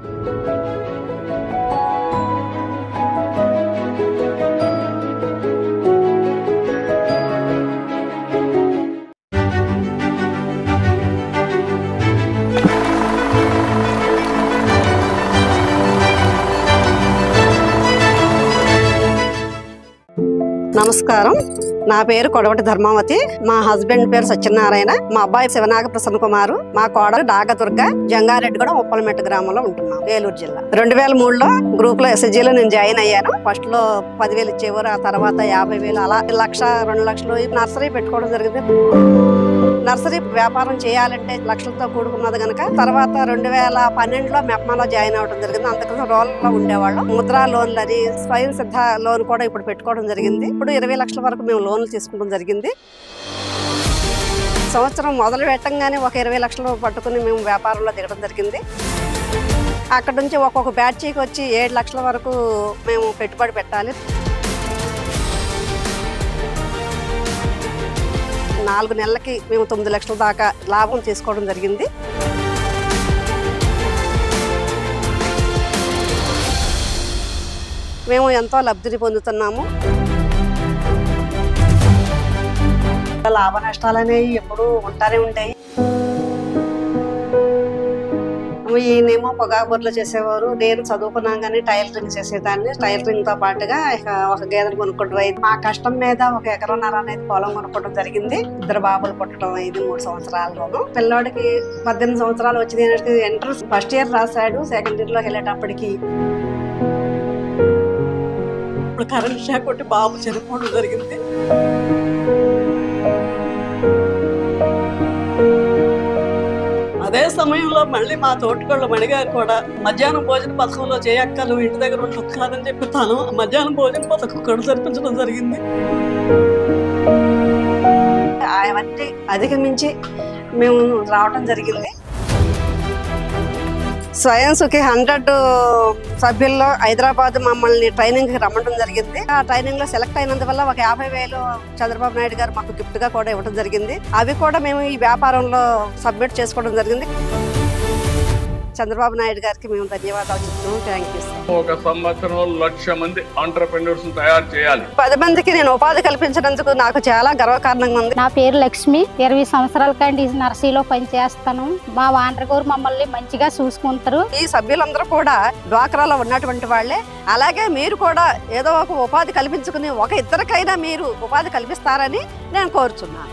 నమస్కారం, నా పేరు కొడవటి ధర్మావతి. మా హస్బెండ్ పేరు సత్యనారాయణ. మా అబ్బాయి శివనాగ ప్రసన్న కుమారు. మా కోడలు డాగదుర్గ. జంగారెడ్డిగూడెం ఉప్పలమెట్టు గ్రామంలో ఉంటున్నాం, ఏలూరు జిల్లా. 2003లో గ్రూప్ లో SSGలో నేను జాయిన్ అయ్యాను. ఫస్ట్ లో 10,000 ఇచ్చేవారు, ఆ తర్వాత 50,000, అలా 1,00,000, 2 లక్షలు నర్సరీ పెట్టుకోవడం జరిగింది. నర్సరీ వ్యాపారం చేయాలంటే లక్షలతో కూడుకున్నది కనుక తర్వాత 2012లో మెప్మాలో జాయిన్ అవ్వడం జరిగింది. అంతకుముందు రోల్లో ఉండేవాళ్ళం. ముద్రా లోన్లు అని స్వయం సిద్ధ లోన్ కూడా ఇప్పుడు పెట్టుకోవడం జరిగింది. ఇప్పుడు 20 లక్షల వరకు మేము లోన్లు తీసుకోవడం జరిగింది. సంవత్సరం మొదలు పెట్టంగానే ఒక 20 లక్షలు పట్టుకుని మేము వ్యాపారంలో దిగడం జరిగింది. అక్కడ నుంచి ఒక్కొక్క బ్యాచ్కి వచ్చి 7 లక్షల వరకు మేము పెట్టుబడి పెట్టాలి. 4 నెలలకి మేము 9 లక్షల దాకా లాభం తీసుకోవడం జరిగింది. మేము ఎంతో లబ్ధిని పొందుతున్నాము. లాభ నష్టాలు అనేవి ఎప్పుడు ఉంటానే ఉంటాయి. ఈయనేమో పొగాకు బొర్రలు చేసేవారు, నేను చదువుకున్నాగానే టైలరింగ్ చేసేదాన్ని. టైలరింగ్ తో పాటుగా ఇక ఒక గేదెను కొనుక్కోవడం అయింది. మా కష్టం మీద ఒక 1.5 ఎకరం అనేది పొలం కొనుక్కోవడం జరిగింది. 2 బాబులు పుట్టడం అయింది 3 సంవత్సరాల్లోనూ. పిల్లోడికి 18 సంవత్సరాలు వచ్చింది. ఎంట్రన్స్ ఫస్ట్ ఇయర్ రాశాడు. సెకండ్ ఇయర్ లోకి వెళ్ళేటప్పటికి ఇప్పుడు కరెంట్ షాక్ కొట్టి బాబు చనిపోవడం జరిగింది. అదే సమయంలో మళ్ళీ మా తోటికోళ్ళ మణిగారు కూడా మధ్యాహ్నం భోజన పథకంలో చేయక్క, నువ్వు ఇంటి దగ్గర ఉండదు కాదని చెప్పి తాను మధ్యాహ్నం భోజన పథకం కూడా జరిపించడం జరిగింది. అవన్నీ అధిగమించి మేము రావడం జరిగింది. స్వయం సుఖి 100 సభ్యుల్లో హైదరాబాద్ మమ్మల్ని ట్రైనింగ్ కి రమ్మడం జరిగింది. ఆ ట్రైనింగ్ లో సెలెక్ట్ అయినందువల్ల ఒక 50,000 చంద్రబాబు నాయుడు గారు మాకు గిఫ్ట్ గా కూడా ఇవ్వడం జరిగింది. అవి కూడా మేము ఈ వ్యాపారంలో సబ్మిట్ చేసుకోవడం జరిగింది. చంద్రబాబు నాయుడు గారికి మేము ధన్యవాదాలు చెప్తున్నాం. Thank you sir. ఒక సంవత్సరంలో 1,00,000 మంది ఆంటర్‌ప్రెన్యూర్స్ తయారు చేయాలి. 10 మందికి నేను ఉపాధి కల్పించినందుకు నాకు చాలా గర్వకారణంగా ఉంది. నా పేరు లక్ష్మి. 20 సంవత్సరాల కంటే నర్సరీలో పనిచేస్తాను. మా వాంటర్ గారు మమ్మల్ని మంచిగా చూసుకుంటారు. ఈ సభ్యులందరూ కూడా డ్వాక్రాలో ఉన్నటువంటి వాళ్ళే. అలాగే మీరు కూడా ఏదో ఒక ఉపాధి కల్పించుకుని ఒక ఇద్దరికైనా మీరు ఉపాధి కల్పిస్తారని నేను కోరుచున్నాను.